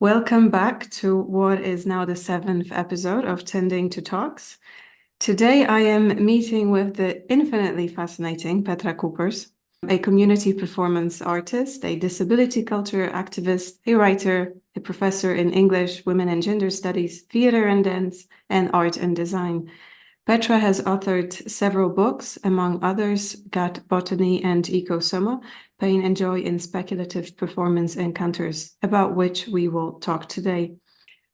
Welcome back to what is now the seventh episode of Tending to Talks. Today I am meeting with the infinitely fascinating Petra Kuppers, a community performance artist, a disability culture activist, a writer, a professor in English, women and gender studies, theater and dance, and art and design. Petra has authored several books, among others, Botany and Eco Soma, Pain and Joy in Speculative Performance Encounters, about which we will talk today.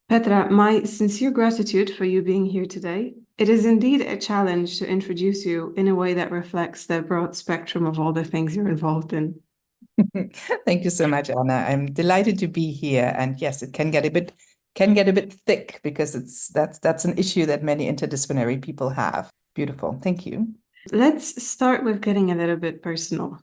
Petra, my sincere gratitude for you being here today. It is indeed a challenge to introduce you in a way that reflects the broad spectrum of all the things you're involved in. Thank you so much, Anna. I'm delighted to be here. And yes, it can get a bit thick because that's an issue that many interdisciplinary people have. Beautiful. Thank you. Let's start with getting a little bit personal.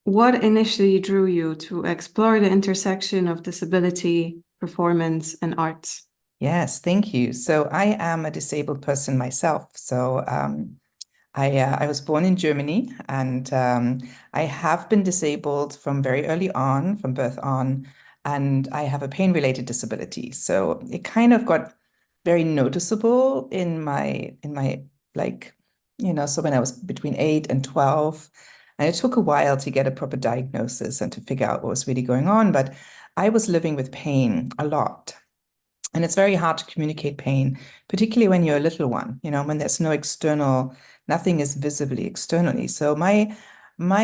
What initially drew you to explore the intersection of disability, performance, and arts? Yes, thank you. So I am a disabled person myself. So I was born in Germany, and I have been disabled from very early on, from birth on, and I have a pain-related disability. So it kind of got very noticeable in my so when I was between 8 and 12, and it took a while to get a proper diagnosis and to figure out what was really going on. But I was living with pain a lot. And it's very hard to communicate pain, particularly when you're a little one, when there's no external, nothing is visibly externally. So my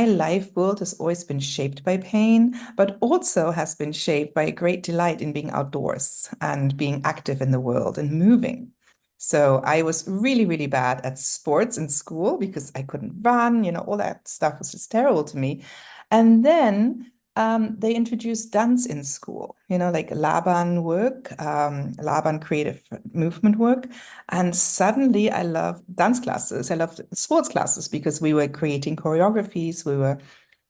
life world has always been shaped by pain, but also has been shaped by a great delight in being outdoors and being active in the world and moving. So I was really, really bad at sports in school because I couldn't run, all that stuff was just terrible to me. And then they introduced dance in school, like Laban work, Laban creative movement work. And suddenly I loved dance classes. I loved sports classes because we were creating choreographies. We were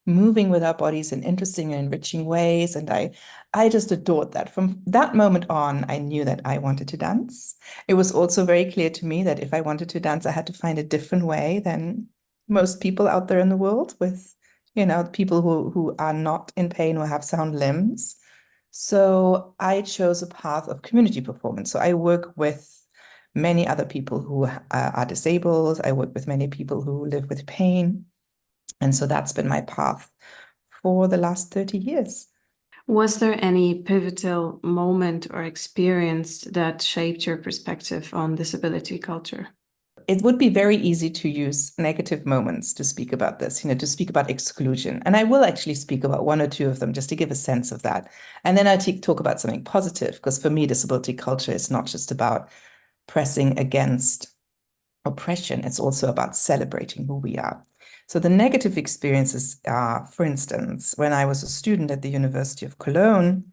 moving with our bodies in interesting and enriching ways. And I just adored that. From that moment on, I knew that I wanted to dance. It was also very clear to me that if I wanted to dance, I had to find a different way than most people out there in the world with people who are not in pain or have sound limbs. So I chose a path of community performance. So I work with many other people who are disabled. I work with many people who live with pain. And so that's been my path for the last 30 years. Was there any pivotal moment or experience that shaped your perspective on disability culture? It would be very easy to use negative moments to speak about this, to speak about exclusion. And I will actually speak about one or two of them just to give a sense of that. And then I'll talk about something positive, because for me, disability culture is not just about pressing against oppression, it's also about celebrating who we are. So the negative experiences are, for instance, when I was a student at the University of Cologne,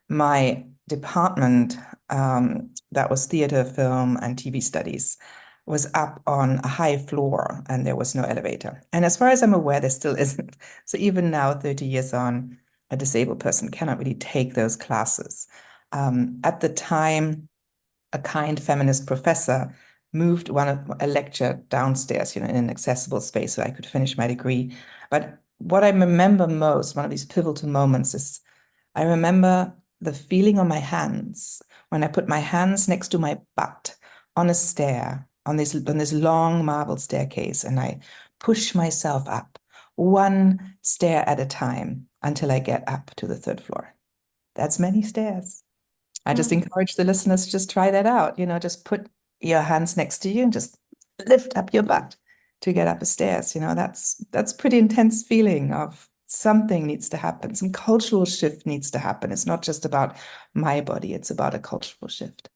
my department, that was theater, film, and TV studies, was up on a high floor and there was no elevator. And as far as I'm aware, there still isn't. So even now, 30 years on, a disabled person cannot really take those classes. At the time, a kind feminist professor moved a lecture downstairs, in an accessible space so I could finish my degree. But what I remember most, one of these pivotal moments, is I remember the feeling on my hands when I put my hands next to my butt on a stair, on this long marble staircase, and I push myself up one stair at a time until I get up to the third floor. That's many stairs. I just encourage the listeners to just try that out. Just put your hands next to you and just lift up your butt to get up the stairs. That's pretty intense feeling of something needs to happen. Some cultural shift needs to happen. It's not just about my body, it's about a cultural shift.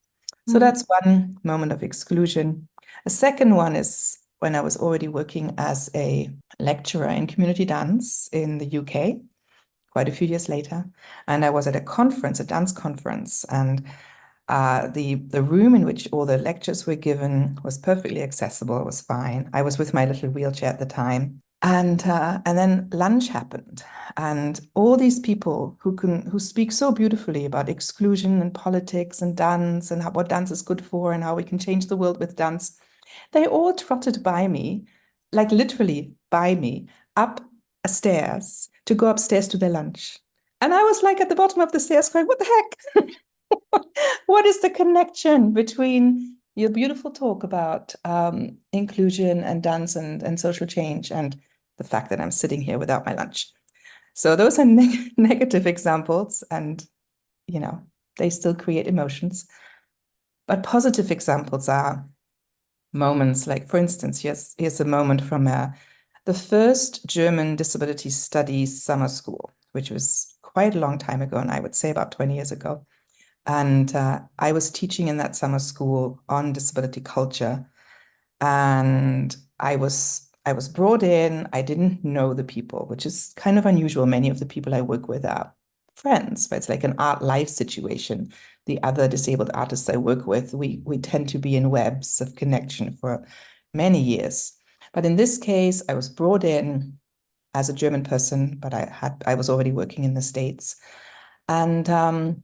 So that's one moment of exclusion. A second one is when I was already working as a lecturer in community dance in the UK, quite a few years later. And I was at a conference, a dance conference, and the room in which all the lectures were given was perfectly accessible. It was fine. I was with my little wheelchair at the time. And then lunch happened, and all these people who speak so beautifully about exclusion and politics and dance and what dance is good for and how we can change the world with dance, they all trotted by me, like literally by me, up stairs to go upstairs to their lunch. And I was like at the bottom of the stairs going, what the heck? What is the connection between your beautiful talk about inclusion and dance and social change and the fact that I'm sitting here without my lunch? So those are negative examples, and they still create emotions. But positive examples are moments like, for instance, here's a moment from the first German disability studies summer school, which was quite a long time ago, and I would say about 20 years ago. And I was teaching in that summer school on disability culture, and I was brought in. I didn't know the people, which is kind of unusual. Many of the people I work with are friends, but it's like an art life situation. The other disabled artists I work with, we tend to be in webs of connection for many years. But in this case, I was brought in as a German person, but I was already working in the States. And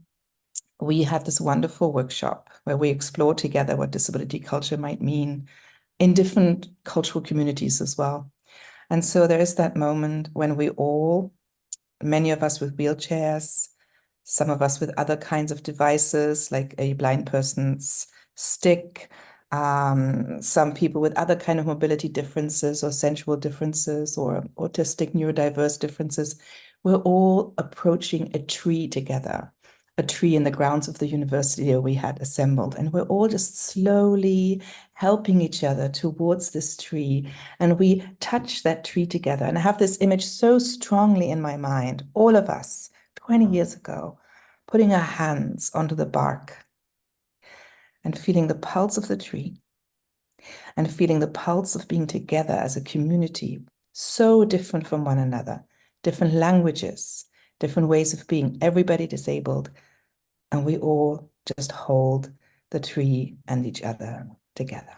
we had this wonderful workshop where we explored together what disability culture might mean in different cultural communities as well. And so there is that moment when we all, many of us with wheelchairs, some of us with other kinds of devices, like a blind person's stick, some people with other kind of mobility differences or sensual differences or autistic neurodiverse differences, we're all approaching a tree together, a tree in the grounds of the university we had assembled. And we're all just slowly helping each other towards this tree. And we touch that tree together. And I have this image so strongly in my mind, all of us 20 years ago, putting our hands onto the bark and feeling the pulse of the tree and feeling the pulse of being together as a community, so different from one another, different languages, different ways of being, everybody disabled. And we all just hold the tree and each other together.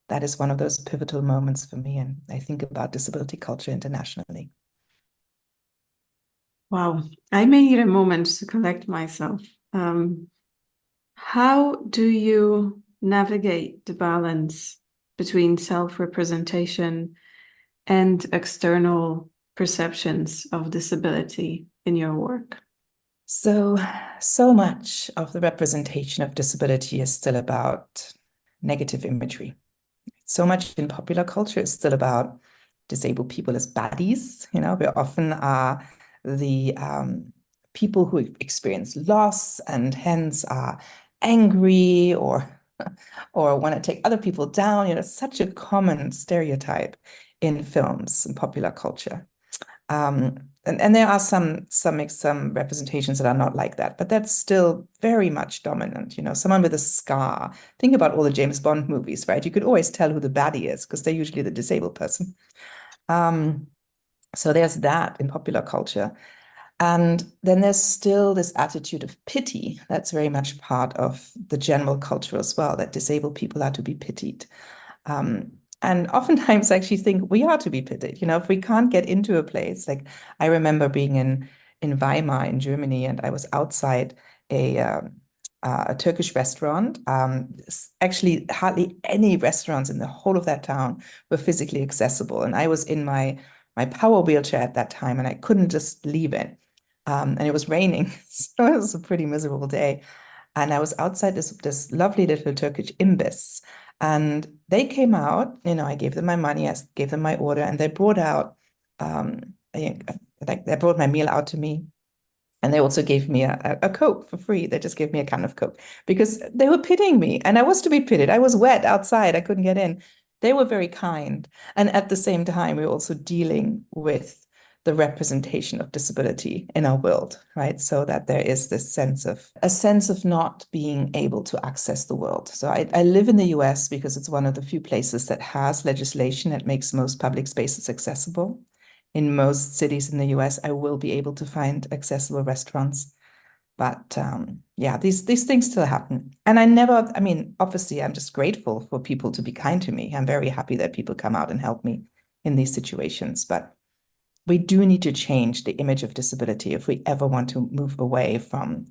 That is one of those pivotal moments for me, and I think about disability culture internationally. Wow, I may need a moment to collect myself. How do you navigate the balance between self-representation and external perceptions of disability in your work? So much of the representation of disability is still about negative imagery. So much in popular culture is still about disabled people as baddies. We often are the people who experience loss and hence are angry or want to take other people down. It's such a common stereotype in films and popular culture. And there are some representations that are not like that, but that's still very much dominant. Someone with a scar. Think about all the James Bond movies, right? You could always tell who the baddie is because they're usually the disabled person. So there's that in popular culture. And then there's still this attitude of pity that's very much part of the general culture as well, that disabled people are to be pitied. And oftentimes I actually think we are to be pitied. If we can't get into a place, like I remember being in Weimar in Germany, and I was outside a Turkish restaurant. Actually, hardly any restaurants in the whole of that town were physically accessible. And I was in my power wheelchair at that time, and I couldn't just leave it. And it was raining, so it was a pretty miserable day. And I was outside this lovely little Turkish imbiss. And they came out, I gave them my money, I gave them my order, and they brought out, they brought my meal out to me. And they also gave me a Coke for free. They just gave me a can of Coke because they were pitying me. And I was to be pitied. I was wet outside. I couldn't get in. They were very kind. And at the same time, we were also dealing with the representation of disability in our world, right? So that there is this sense of not being able to access the world. So I live in the US because it's one of the few places that has legislation that makes most public spaces accessible. In most cities in the US, I will be able to find accessible restaurants. But yeah, these things still happen. And obviously, I'm just grateful for people to be kind to me. I'm very happy that people come out and help me in these situations. But we do need to change the image of disability if we ever want to move away from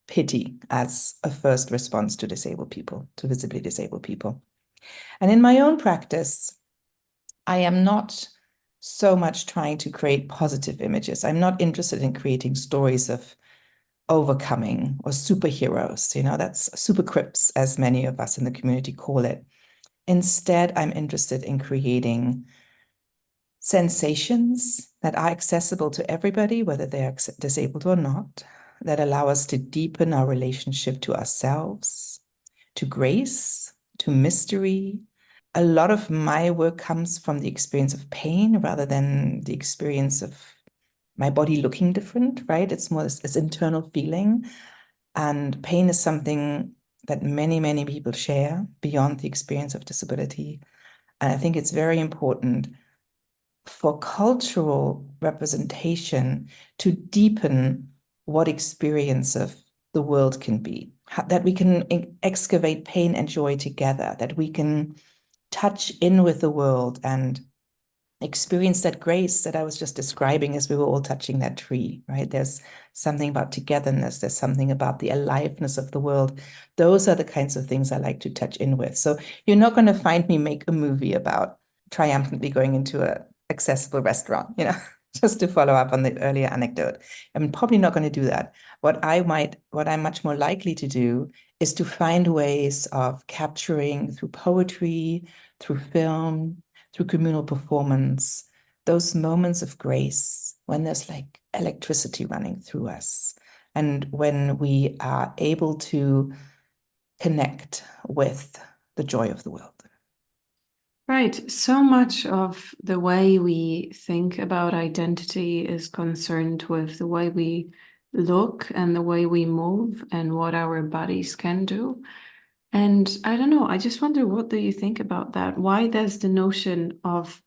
pity as a first response to disabled people, to visibly disabled people. And in my own practice, I am not so much trying to create positive images. I'm not interested in creating stories of overcoming or superheroes, that's super crips, as many of us in the community call it. Instead, I'm interested in creating sensations that are accessible to everybody, whether they're disabled or not, that allow us to deepen our relationship to ourselves, to grace, to mystery. A lot of my work comes from the experience of pain rather than the experience of my body looking different, right? It's more this internal feeling. And pain is something that many, many people share beyond the experience of disability. And I think it's very important for cultural representation to deepen what experience of the world can be, that we can excavate pain and joy together, that we can touch in with the world and experience that grace that I was just describing as we were all touching that tree, right? There's something about togetherness. There's something about the aliveness of the world. Those are the kinds of things I like to touch in with. So you're not going to find me make a movie about triumphantly going into a accessible restaurant, just to follow up on the earlier anecdote. I'm probably not going to do that. What I'm much more likely to do is to find ways of capturing through poetry, through film, through communal performance, those moments of grace when there's like electricity running through us, and when we are able to connect with the joy of the world. Right. So much of the way we think about identity is concerned with the way we look and the way we move and what our bodies can do. And I don't know, I just wonder, what do you think about that? Why does the notion of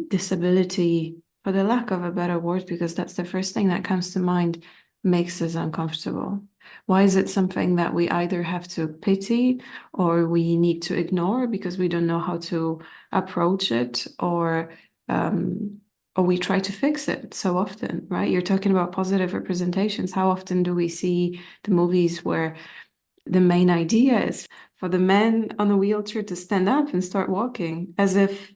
disability, for the lack of a better word, because that's the first thing that comes to mind, makes us uncomfortable? Why is it something that we either have to pity or we need to ignore because we don't know how to approach it, or we try to fix it so often, right? You're talking about positive representations. How often do we see the movies where the main idea is for the man on the wheelchair to stand up and start walking, as if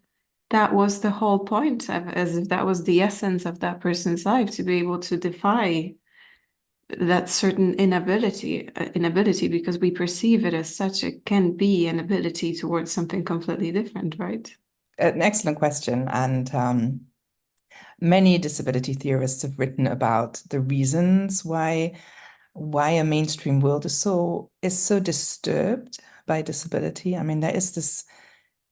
that was the whole point, as if that was the essence of that person's life, to be able to defy that certain inability, because we perceive it as such. It can be an ability towards something completely different, right? An excellent question. And many disability theorists have written about the reasons why a mainstream world is so disturbed by disability. I mean, there is this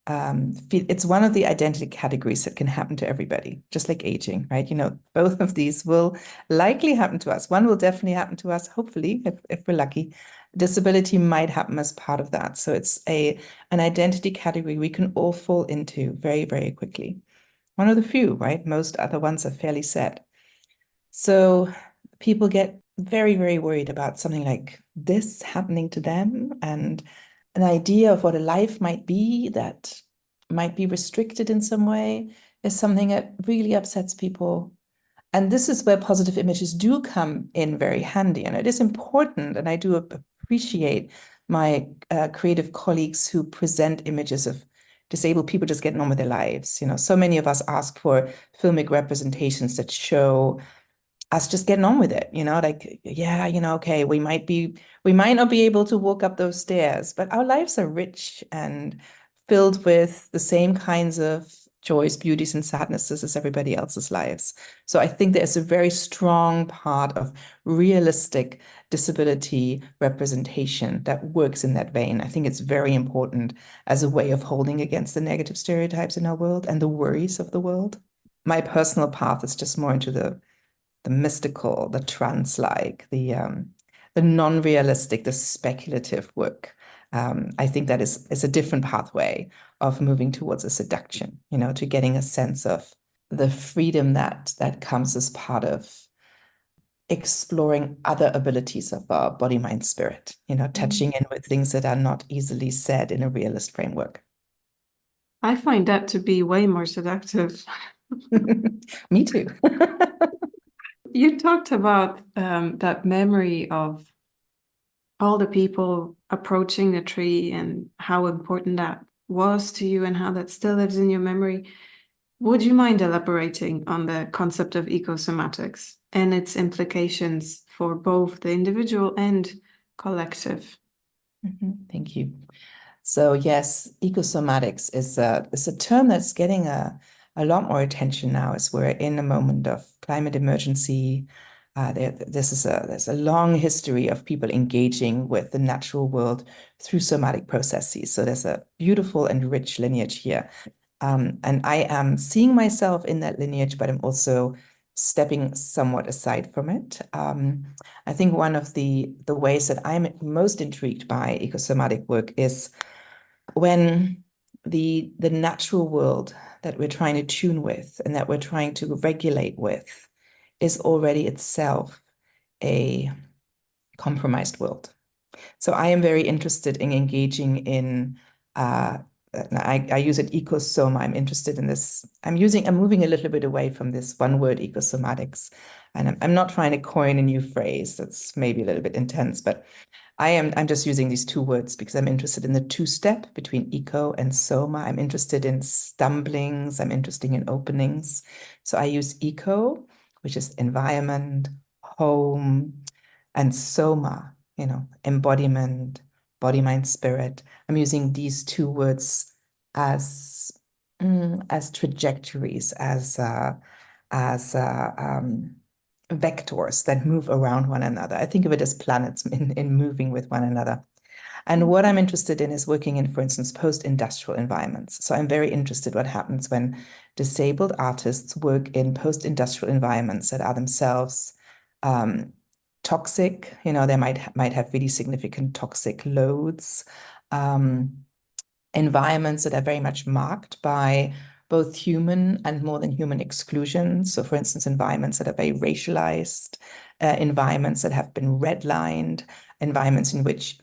it's one of the identity categories that can happen to everybody, just like aging, right? Both of these will likely happen to us. One will definitely happen to us, hopefully, if we're lucky. Disability might happen as part of that. So it's an identity category we can all fall into very, very quickly. One of the few, right? Most other ones are fairly set. So people get very, very worried about something like this happening to them, and an idea of what a life might be that might be restricted in some way is something that really upsets people. And this is where positive images do come in very handy. And it is important, and I do appreciate my creative colleagues who present images of disabled people just getting on with their lives. So many of us ask for filmic representations that show us just getting on with it, like, yeah, okay, we might not be able to walk up those stairs, but our lives are rich and filled with the same kinds of joys, beauties, and sadnesses as everybody else's lives. So I think there's a very strong part of realistic disability representation that works in that vein. I think it's very important as a way of holding against the negative stereotypes in our world and the worries of the world. My personal path is just more into the mystical, the trance-like, the non-realistic, the speculative work. I think that is a different pathway of moving towards a seduction, to getting a sense of the freedom that comes as part of exploring other abilities of our body, mind, spirit, touching in with things that are not easily said in a realist framework. I find that to be way more seductive. Me too. You talked about that memory of all the people approaching the tree and how important that was to you and how that still lives in your memory. Would you mind elaborating on the concept of ecosomatics and its implications for both the individual and collective? Thank you. So yes, ecosomatics is a term that's getting a lot more attention now as we're in a moment of climate emergency. There's a long history of people engaging with the natural world through somatic processes. So there's a beautiful and rich lineage here. And I am seeing myself in that lineage, but I'm also stepping somewhat aside from it. I think one of the ways that I'm most intrigued by ecosomatic work is when the natural world that we're trying to tune with and that we're trying to regulate with is already itself a compromised world. So I am very interested in engaging in I use it Eco Soma. I'm interested in this. I'm moving a little bit away from this one word ecosomatics. And I'm not trying to coin a new phrase that's maybe a little bit intense, but I'm just using these two words because I'm interested in the two-step between eco and soma. I'm interested in stumblings. I'm interested in openings. So I use eco, which is environment, home, and soma, embodiment, body, mind, spirit. I'm using these two words as trajectories, as vectors that move around one another. I think of it as planets in moving with one another. And what I'm interested in is working in, for instance, post-industrial environments. So I'm very interested what happens when disabled artists work in post-industrial environments that are themselves toxic. They might have really significant toxic loads, environments that are very much marked by both human and more than human exclusion. So, for instance, environments that are very racialized, environments that have been redlined, environments in which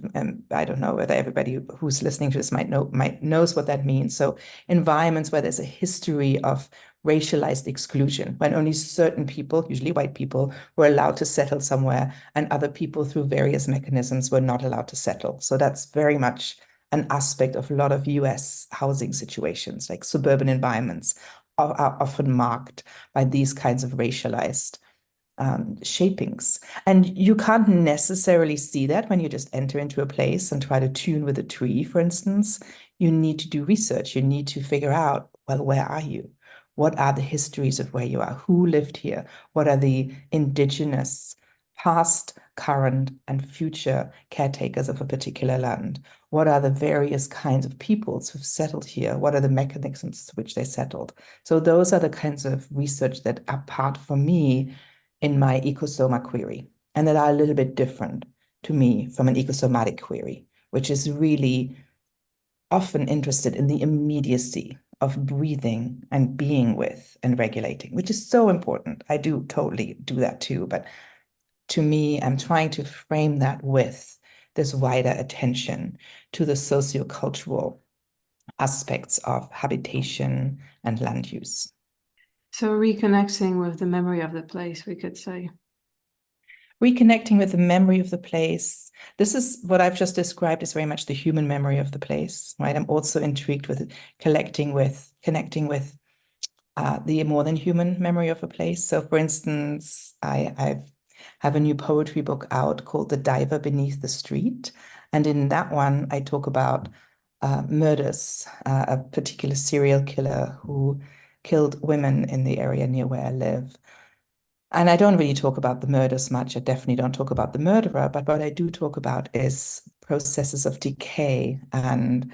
I don't know whether everybody who's listening to this might knows what that means. So, environments where there's a history of racialized exclusion, when only certain people, usually white people, were allowed to settle somewhere, and other people, through various mechanisms, were not allowed to settle. So that's very much an aspect of a lot of US housing situations, like suburban environments are often marked by these kinds of racialized shapings. And you can't necessarily see that when you just enter into a place and try to tune with a tree, for instance. You need to do research. You need to figure out, well, where are you? What are the histories of where you are? Who lived here? What are the indigenous past, current, and future caretakers of a particular land? What are the various kinds of peoples who've settled here? What are the mechanisms to which they settled? So those are the kinds of research that are part, for me, in my ecosoma query, and that are a little bit different to me from an ecosomatic query, which is really often interested in the immediacy of breathing and being with and regulating, which is so important. I do totally do that too, but to me, I'm trying to frame that with this wider attention to the socio-cultural aspects of habitation and land use. So reconnecting with the memory of the place, we could say. Reconnecting with the memory of the place. This is what I've just described is very much the human memory of the place, right? I'm also intrigued with connecting with the more than human memory of a place. So, for instance, I have a new poetry book out called The Diver Beneath the Street. And in that one, I talk about murders, a particular serial killer who killed women in the area near where I live. And I don't really talk about the murders much. I definitely don't talk about the murderer, but what I do talk about is processes of decay and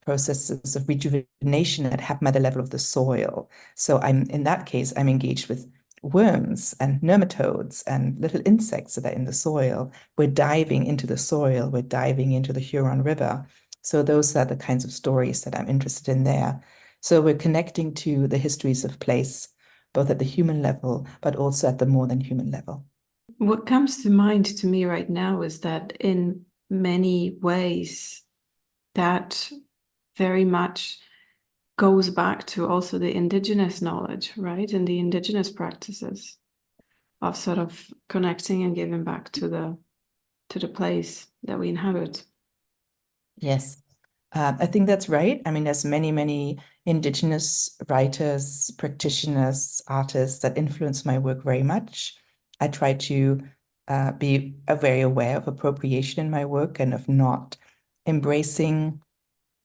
processes of rejuvenation that happen at the level of the soil. So in that case, I'm engaged with worms and nematodes and little insects that are in the soil. We're diving into the soil. We're diving into the Huron River. So those are the kinds of stories that I'm interested in there. So we're connecting to the histories of place, both at the human level, but also at the more than human level. What comes to mind to me right now is that in many ways, that very much goes back to also the indigenous knowledge, right? And the indigenous practices of sort of connecting and giving back to the place that we inhabit. Yes. I think that's right. I mean, there's many indigenous writers, practitioners, artists that influence my work very much. I try to be very aware of appropriation in my work and of not embracing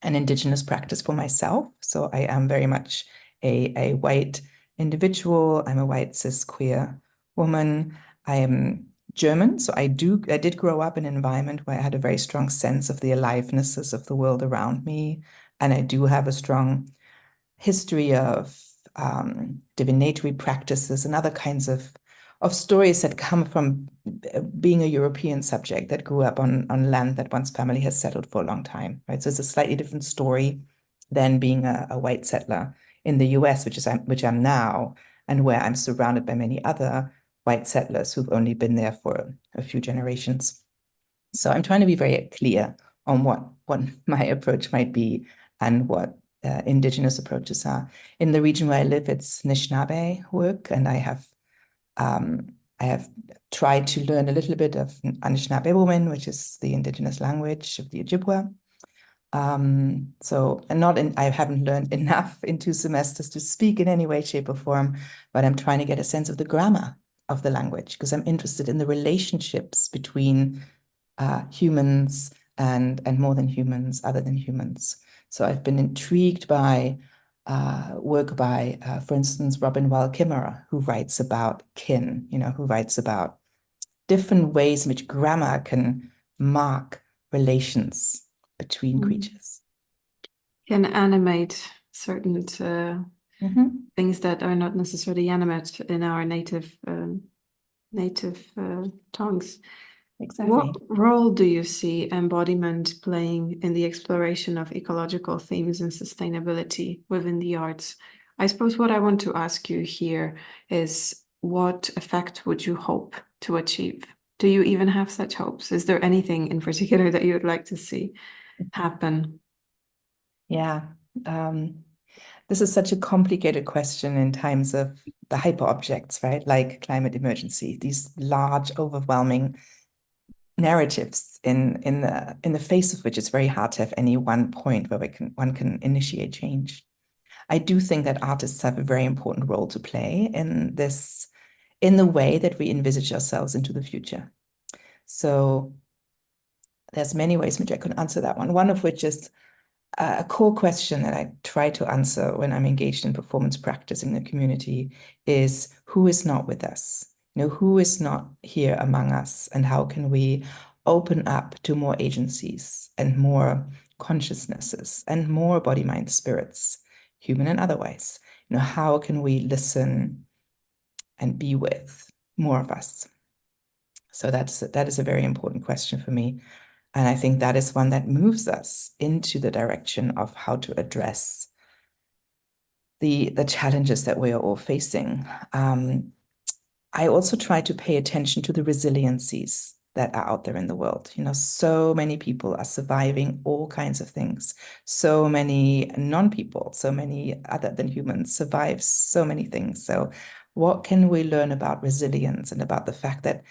an indigenous practice for myself. So I am very much a white individual. I'm a white cis queer woman. I am German, so I did grow up in an environment where I had a very strong sense of the alivenesses of the world around me, and I do have a strong history of divinatory practices and other kinds of stories that come from being a European subject that grew up on land that one's family has settled for a long time, right? So it's a slightly different story than being a white settler in the US, which I'm now, and where I'm surrounded by many other white settlers who've only been there for a few generations. So I'm trying to be very clear on what my approach might be and what indigenous approaches are. In the region where I live, it's Anishinaabe work, and I have tried to learn a little bit of Anishinaabe woman, which is the indigenous language of the Ojibwa. I haven't learned enough in 2 semesters to speak in any way, shape, or form, but I'm trying to get a sense of the grammar of the language because I'm interested in the relationships between humans and more than humans, other than humans. So I've been intrigued by work by, for instance, Robin Wall Kimmerer, who writes about kin, who writes about different ways in which grammar can mark relations between creatures. Can animate certain things that are not necessarily animate in our native tongues. Exactly. What role do you see embodiment playing in the exploration of ecological themes and sustainability within the arts? I suppose what I want to ask you here is what effect would you hope to achieve? Do you even have such hopes? Is there anything in particular that you would like to see happen? Yeah. This is such a complicated question in times of the hyper objects, right? Like climate emergency, these large, overwhelming narratives in the face of which it's very hard to have any one point where one can initiate change. I do think that artists have a very important role to play in this, in the way that we envisage ourselves into the future. So there's many ways in which I could answer that one. One of which is a core question that I try to answer when I'm engaged in performance practice in the community is who is not with us? Who is not here among us, and how can we open up to more agencies and more consciousnesses and more body, mind, spirits, human and otherwise? How can we listen and be with more of us? So that is a very important question for me. And I think that is one that moves us into the direction of how to address the challenges that we are all facing. I also try to pay attention to the resiliencies that are out there in the world. So many people are surviving all kinds of things. So many non-people, so many other than humans survive so many things. So what can we learn about resilience and about the fact that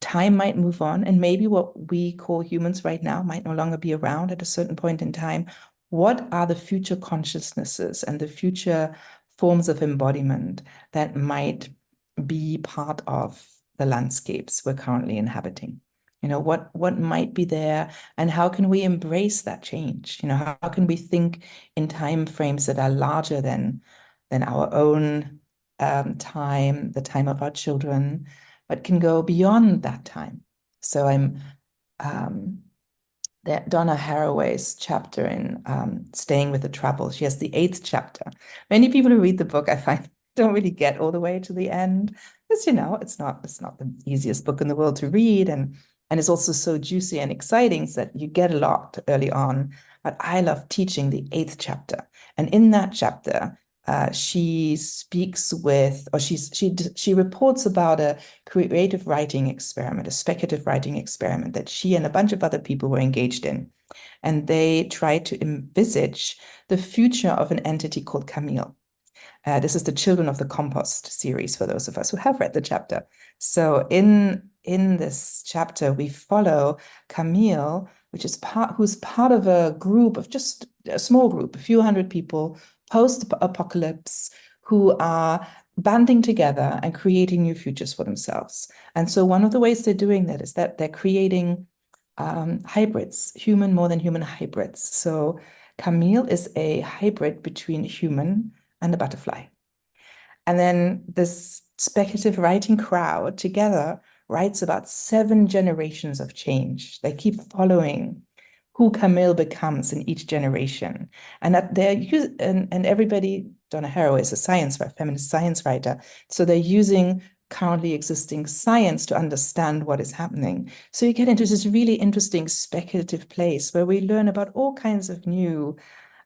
time might move on, and maybe what we call humans right now might no longer be around at a certain point in time? What are the future consciousnesses and the future forms of embodiment that might be part of the landscapes we're currently inhabiting? What might be there, and how can we embrace that change? How can we think in time frames that are larger than our own time, the time of our children, but can go beyond that time. So I'm that Donna Haraway's chapter in Staying with the Trouble. She has the 8th chapter. Many people who read the book, I find, don't really get all the way to the end, because it's not the easiest book in the world to read, and it's also so juicy and exciting so that you get a lot early on. But I love teaching the 8th chapter, and in that chapter, she speaks with, or she reports about a creative writing experiment, a speculative writing experiment that she and a bunch of other people were engaged in. And they tried to envisage the future of an entity called Camille. This is the Children of the Compost series for those of us who have read the chapter. So in this chapter, we follow Camille who's part of a group of just a small group, a few hundred people, post-apocalypse, who are banding together and creating new futures for themselves. And so one of the ways they're doing that is that they're creating hybrids, human more than human hybrids. So Camille is a hybrid between a human and a butterfly. And then this speculative writing crowd together writes about 7 generations of change. They keep following who Camille becomes in each generation. And that and everybody, Donna Haraway is a feminist science writer. So they're using currently existing science to understand what is happening. So you get into this really interesting speculative place where we learn about all kinds of new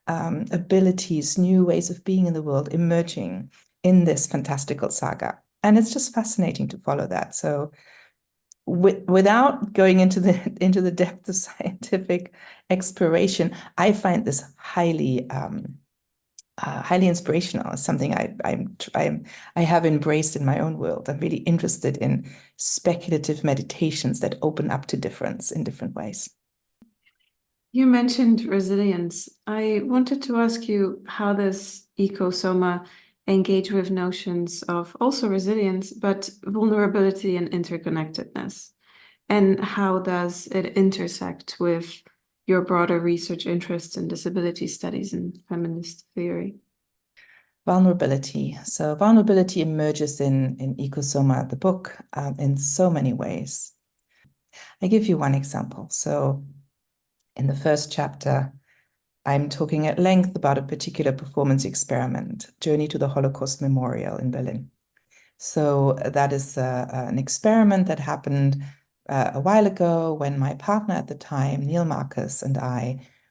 abilities, new ways of being in the world emerging in this fantastical saga. And it's just fascinating to follow that. So without going into the depth of scientific exploration, I find this highly inspirational. It's something I have embraced in my own world. I'm really interested in speculative meditations that open up to difference in different ways. You mentioned resilience. I wanted to ask you, how does Eco Soma engage with notions of also resilience, but vulnerability and interconnectedness? And how does it intersect with your broader research interests in disability studies and feminist theory? Vulnerability. So vulnerability emerges in Eco Soma, the book, in so many ways. I give you one example. So in the first chapter, I'm talking at length about a particular performance experiment, Journey to the Holocaust Memorial in Berlin. So that is an experiment that happened a while ago when my partner at the time, Neil Marcus, and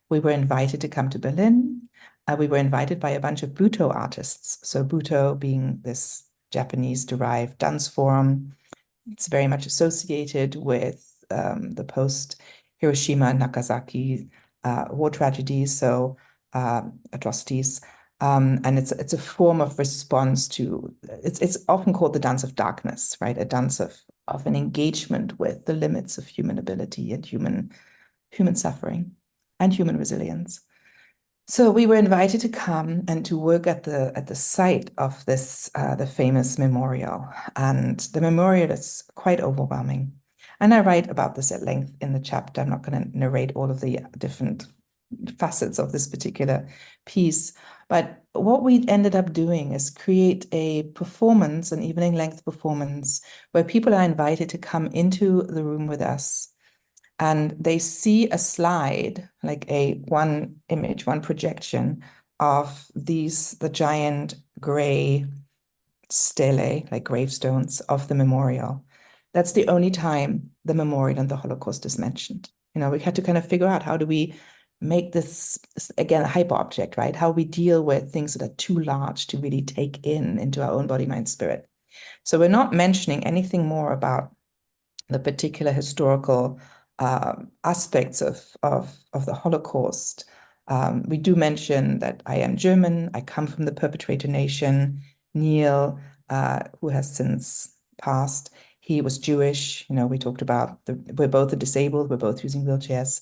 we were invited to come to Berlin. We were invited by a bunch of Buto artists. So Buto being this Japanese-derived dance form. It's very much associated with the post-Hiroshima and Nagasaki war tragedies, so atrocities. And it's a form of response to, it's often called the dance of darkness, right? A dance of an engagement with the limits of human ability and human suffering and human resilience. So we were invited to come and to work at the site of this the famous memorial, and the memorial is quite overwhelming. And I write about this at length in the chapter. I'm not going to narrate all of the different facets of this particular piece, but what we ended up doing is create a performance, an evening length performance, where people are invited to come into the room with us. And they see a slide, like one image, one projection of the giant gray stele, like gravestones of the memorial. That's the only time the memorial and the Holocaust is mentioned. We had to kind of figure out, how do we make this, again, a hyper object, right? How we deal with things that are too large to really take into our own body, mind, spirit. So we're not mentioning anything more about the particular historical aspects of the Holocaust. We do mention that I am German, I come from the perpetrator nation. Neil, who has since passed, he was Jewish. We talked about we're both disabled, we're both using wheelchairs.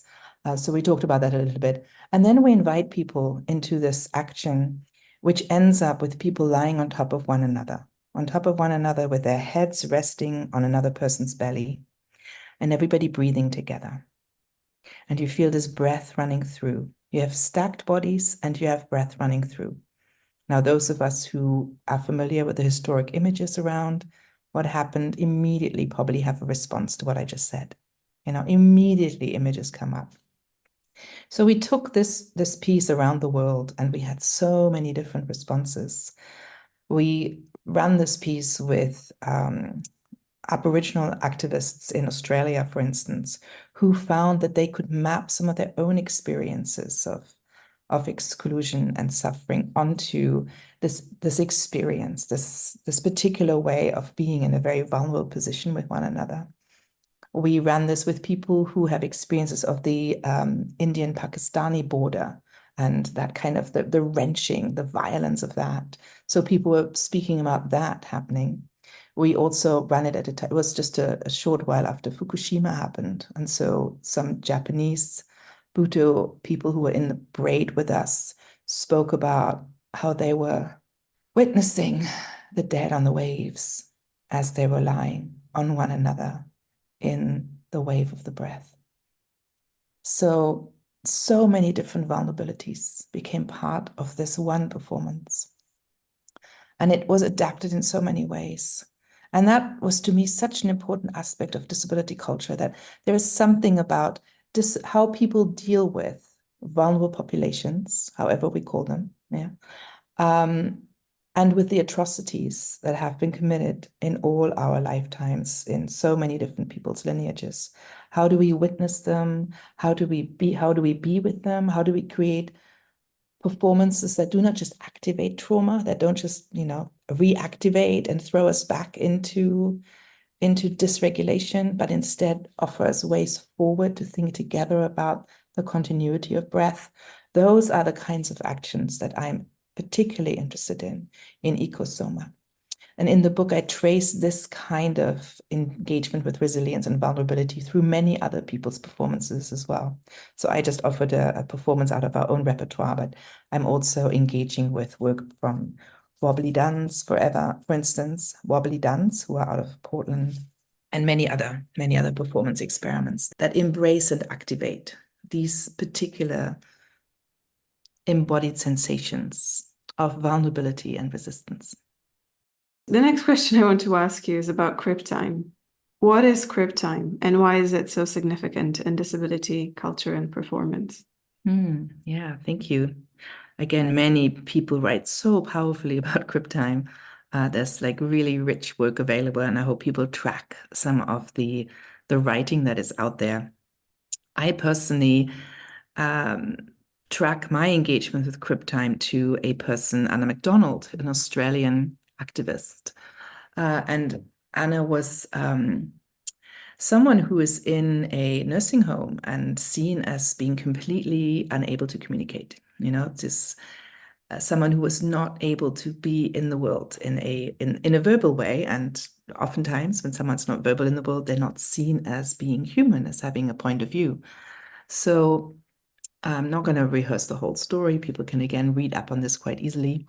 So we talked about that a little bit. And then we invite people into this action, which ends up with people lying on top of one another with their heads resting on another person's belly, and everybody breathing together. And you feel this breath running through. You have stacked bodies and you have breath running through. Now, those of us who are familiar with the historic images around what happened immediately probably have a response to what I just said. Immediately images come up. So we took this piece around the world, and we had so many different responses. We ran this piece with Aboriginal activists in Australia, for instance, who found that they could map some of their own experiences of exclusion and suffering onto this experience, this particular way of being in a very vulnerable position with one another. We ran this with people who have experiences of the Indian-Pakistani border, and that kind of the wrenching, the violence of that. So people were speaking about that happening. we also ran it at a time. It was just a short while after Fukushima happened. And so some Japanese Bhutto people who were in the braid with us spoke about how they were witnessing the dead on the waves as they were lying on one another in the wave of the breath. So many different vulnerabilities became part of this one performance. And it was adapted in so many ways. And that was, to me, such an important aspect of disability culture, that there is something about how people deal with vulnerable populations, however we call them, and with the atrocities that have been committed in all our lifetimes in so many different people's lineages. How do we witness them? How do we be with them? How do we create performances that do not just activate trauma, that don't just, reactivate and throw us back into dysregulation, but instead offer us ways forward to think together about the continuity of breath? Those are the kinds of actions that I'm particularly interested in Eco Soma. And in the book, I trace this kind of engagement with resilience and vulnerability through many other people's performances as well. So I just offered a performance out of our own repertoire, but I'm also engaging with work from Wobbly Duns Forever, for instance, Wobbly Duns, who are out of Portland, and many other performance experiments that embrace and activate these particular embodied sensations of vulnerability and resistance. The next question I want to ask you is about crib time. What is crib time, and why is it so significant in disability culture and performance? Yeah, thank you. Again, many people write so powerfully about crib time. There's like really rich work available, and I hope people track some of the writing that is out there. I personally track my engagement with crib time to a person, Anna MacDonald, an Australian activist. And Anna was someone who is in a nursing home and seen as being completely unable to communicate. This someone who was not able to be in the world in a verbal way. And oftentimes when someone's not verbal in the world, they're not seen as being human, as having a point of view. So I'm not going to rehearse the whole story. People can, again, read up on this quite easily.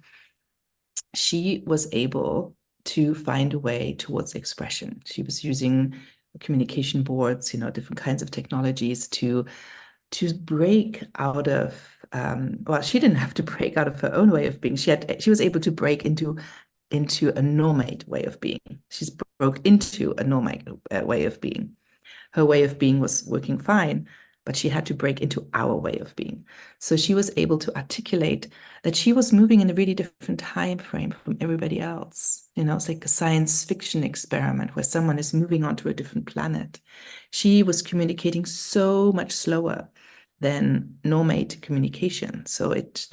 She was able to find a way towards expression. She was using communication boards, different kinds of technologies to break out of, well, she didn't have to break out of her own way of being. She was able to break into a normate way of being. She's broke into a normate way of being. Her way of being was working fine, but she had to break into our way of being. So she was able to articulate that she was moving in a really different time frame from everybody else. It's like a science fiction experiment where someone is moving onto a different planet. She was communicating so much slower than normate communication. So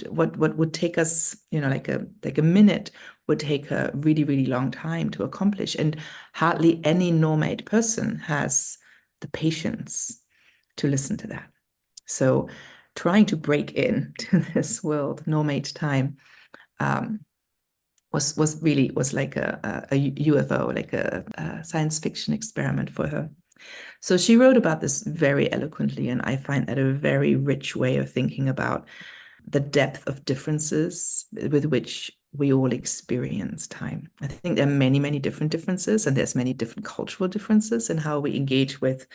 what would take us, like a minute would take a really, really long time to accomplish. And hardly any normate person has the patience to listen to that. So trying to break into this world, normate time, was like a UFO, like a science fiction experiment for her. So she wrote about this very eloquently, and I find that a very rich way of thinking about the depth of differences with which we all experience time. I think there are many, many different differences, and there's many different cultural differences in how we engage with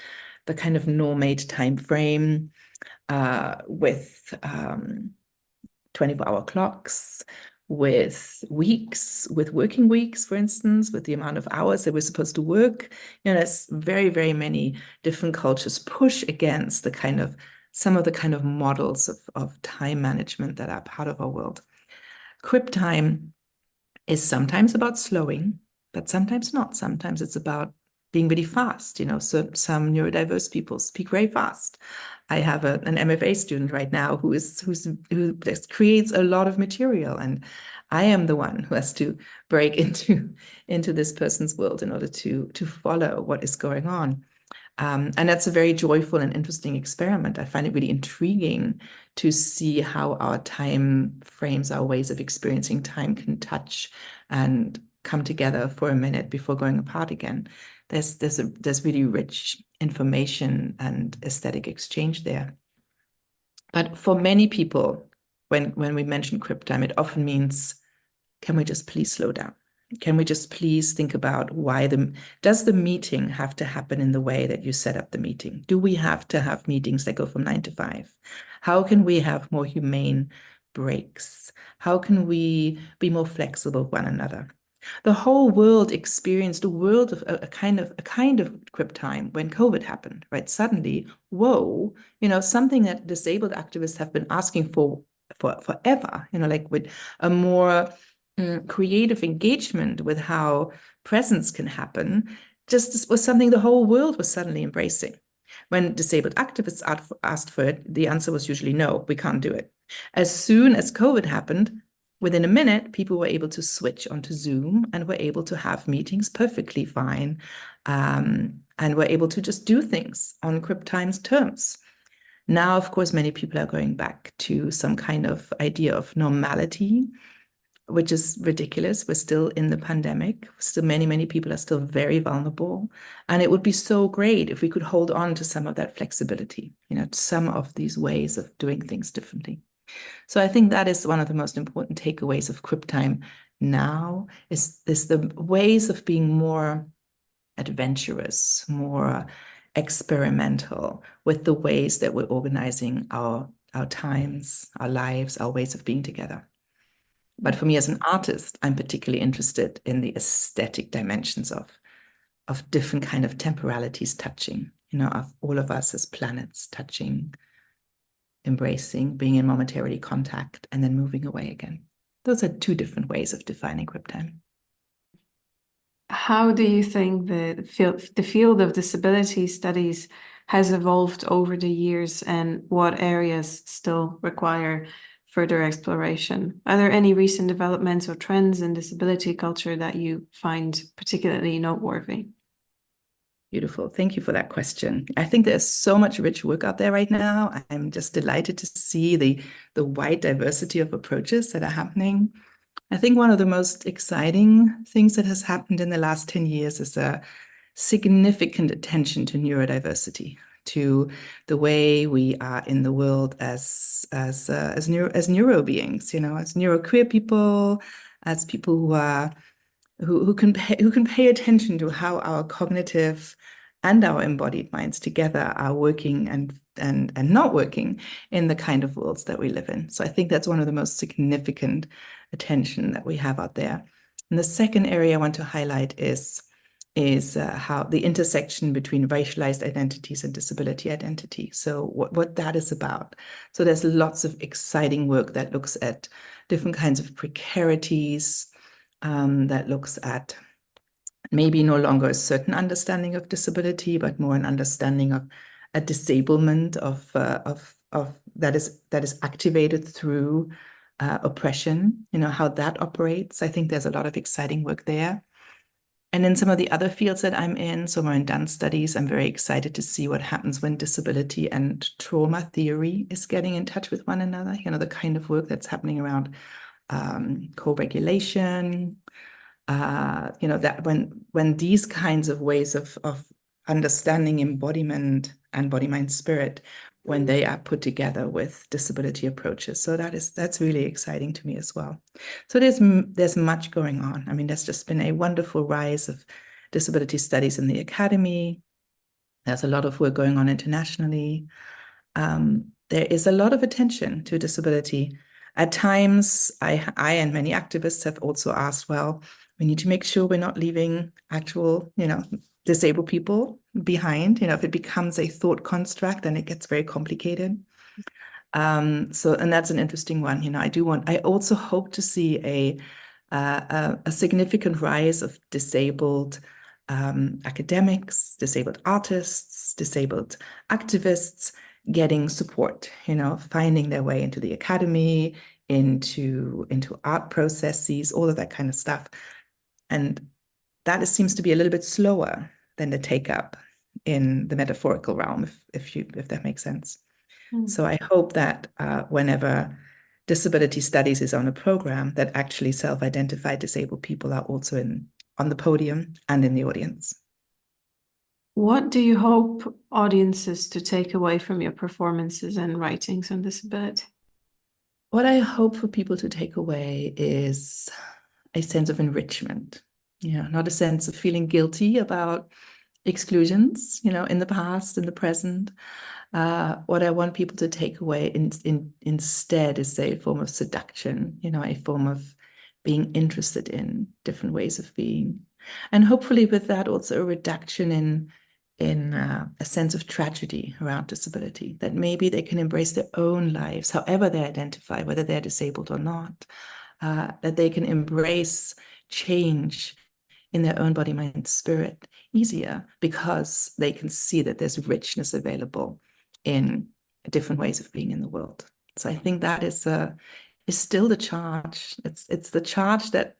the kind of normate time frame, with 24-hour clocks, with weeks, with working weeks, for instance, with the amount of hours that we're supposed to work. There's very, very many different cultures push against some of the kind of models of time management that are part of our world. Crib time is sometimes about slowing, but sometimes not. Sometimes it's about being really fast. So some neurodiverse people speak very fast. I have an MFA student right now who creates a lot of material, and I am the one who has to break into this person's world in order to follow what is going on. And that's a very joyful and interesting experiment. I find it really intriguing to see how our time frames, our ways of experiencing time can touch and come together for a minute before going apart again. There's really rich information and aesthetic exchange there. But for many people, when we mention crib time, it often means, can we just please slow down? Can we just please think about does the meeting have to happen in the way that you set up the meeting? Do we have to have meetings that go from 9 to 5? How can we have more humane breaks? How can we be more flexible with one another? The whole world experienced a world of a kind of crib time when COVID happened, right? Suddenly, whoa, something that disabled activists have been asking for forever, like with a more creative engagement with how presence can happen, just was something the whole world was suddenly embracing. When disabled activists asked for it, the answer was usually no, we can't do it. As soon as COVID happened, within a minute, people were able to switch onto Zoom and were able to have meetings perfectly fine, and were able to just do things on crib time's terms. Now, of course, many people are going back to some kind of idea of normality, which is ridiculous. We're still in the pandemic. Still, many people are still very vulnerable. And it would be so great if we could hold on to some of that flexibility, some of these ways of doing things differently. So I think that is one of the most important takeaways of crib time now is the ways of being more adventurous, more experimental with the ways that we're organizing our times, our lives, our ways of being together. But for me as an artist, I'm particularly interested in the aesthetic dimensions of different kind of temporalities touching, of all of us as planets touching, embracing, being in momentary contact, and then moving away again. Those are two different ways of defining crib time. How do you think the field of disability studies has evolved over the years, and what areas still require further exploration? Are there any recent developments or trends in disability culture that you find particularly noteworthy? Beautiful. Thank you for that question. I think there's so much rich work out there right now. I'm just delighted to see the wide diversity of approaches that are happening. I think one of the most exciting things that has happened in the last 10 years is a significant attention to neurodiversity, to the way we are in the world as neuro beings, as neuroqueer people, as people who can pay attention to how our cognitive and our embodied minds together are working and not working in the kind of worlds that we live in. So I think that's one of the most significant attention that we have out there. And the second area I want to highlight is how the intersection between racialized identities and disability identity. So what that is about. So there's lots of exciting work that looks at different kinds of precarities, that looks at maybe no longer a certain understanding of disability, but more an understanding of a disablement of that is activated through oppression. How that operates. I think there's a lot of exciting work there. And in some of the other fields that I'm in, so more in dance studies, I'm very excited to see what happens when disability and trauma theory is getting in touch with one another. The kind of work that's happening around co-regulation, that when these kinds of ways of understanding embodiment and body, mind, spirit, when they are put together with disability approaches. So that's really exciting to me as well. So there's much going on. I mean, there's just been a wonderful rise of disability studies in the academy. There's a lot of work going on internationally. There is a lot of attention to disability. At times, I and many activists have also asked, well, we need to make sure we're not leaving actual, disabled people behind. If it becomes a thought construct, then it gets very complicated. And that's an interesting one. I also hope to see a significant rise of disabled academics, disabled artists, disabled activists getting support, finding their way into the academy, into art processes, all of that kind of stuff. And that seems to be a little bit slower than the take up in the metaphorical realm, if that makes sense. So I hope that whenever disability studies is on a program, that actually self-identified disabled people are also on the podium and in the audience. What do you hope audiences to take away from your performances and writings on disability? What I hope for people to take away is a sense of enrichment, not a sense of feeling guilty about exclusions, in the past, in the present. What I want people to take away instead is a form of seduction, a form of being interested in different ways of being. And hopefully with that also a reduction in a sense of tragedy around disability, that maybe they can embrace their own lives, however they identify, whether they're disabled or not, that they can embrace change in their own body, mind, spirit easier, because they can see that there's richness available in different ways of being in the world. So I think that is still the charge. It's the charge that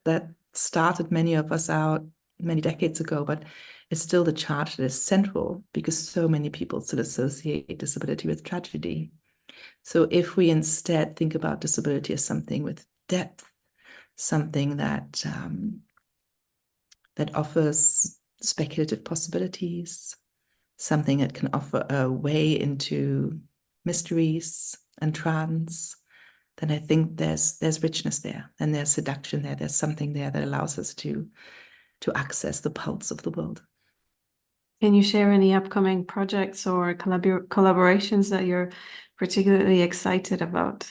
started many of us out many decades ago, but it's still the charge that is central, because so many people still associate disability with tragedy. So if we instead think about disability as something with depth, something that offers speculative possibilities, something that can offer a way into mysteries and trance, then I think there's richness there, and there's seduction there. There's something there that allows us to access the pulse of the world. Can you share any upcoming projects or collaborations that you're particularly excited about?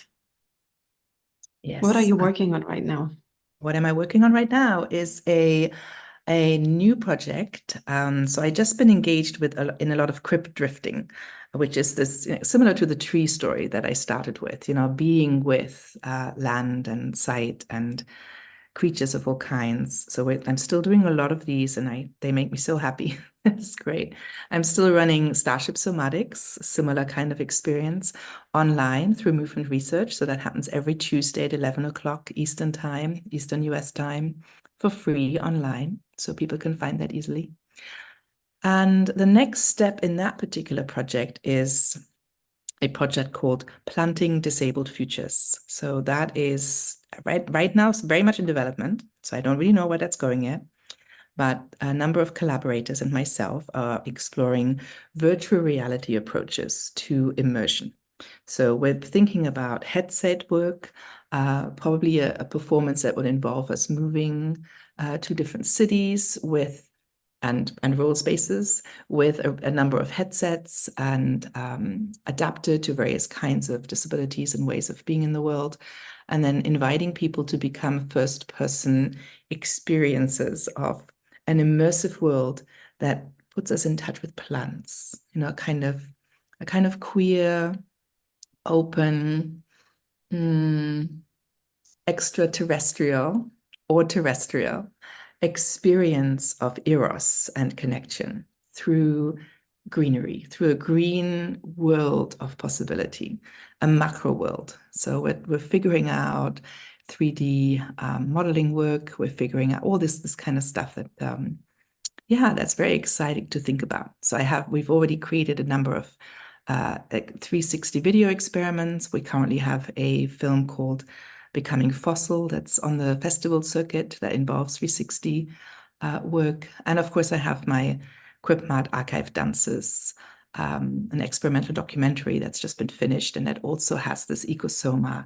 Yes. What are you working on right now? What am I working on right now is a new project. So I just been engaged in a lot of crypt drifting, which is this similar to the tree story that I started with, being with land and site and creatures of all kinds. So I'm still doing a lot of these, and they make me so happy. It's great. I'm still running Starship Somatics, similar kind of experience, online through Movement Research. So that happens every Tuesday at 11 o'clock Eastern time, Eastern US time, for free online. So people can find that easily. And the next step in that particular project is a project called Planting Disabled Futures. So that is right now very much in development. So I don't really know where that's going yet. But a number of collaborators and myself are exploring virtual reality approaches to immersion. So we're thinking about headset work, probably a performance that would involve us moving to different cities and role spaces with a number of headsets, and adapted to various kinds of disabilities and ways of being in the world, and then inviting people to become first-person experiences of an immersive world that puts us in touch with plants, a kind of queer, open, extraterrestrial or terrestrial experience of eros and connection through greenery, through a green world of possibility, a macro world. So we're figuring out 3D modeling work. We're figuring out all this kind of stuff that that's very exciting to think about. So we've already created a number of 360 video experiments. We currently have a film called Becoming Fossil that's on the festival circuit that involves 360 work. And of course, I have my Quipmat archive dances, an experimental documentary that's just been finished, and that also has this Eco Soma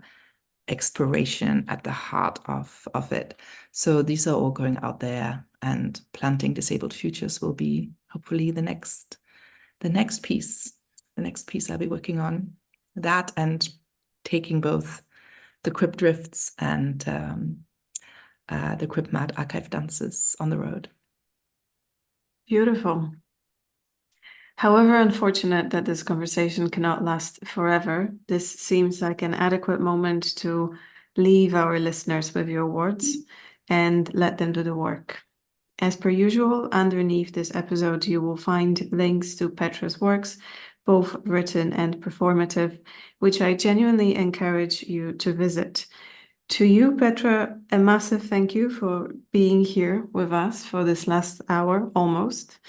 exploration at the heart of it. So these are all going out there, and Planting Disabled Futures will be hopefully the next piece. The next piece I'll be working on, that and taking both the Crypt Drifts and the Quipmat archive dances on the road. Beautiful. However unfortunate that this conversation cannot last forever, this seems like an adequate moment to leave our listeners with your words and let them do the work. As per usual, underneath this episode, you will find links to Petra's works, both written and performative, which I genuinely encourage you to visit. To you, Petra, a massive thank you for being here with us for this last hour almost.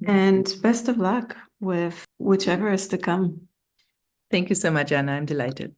And best of luck with whichever is to come. Thank you so much, Anna. I'm delighted.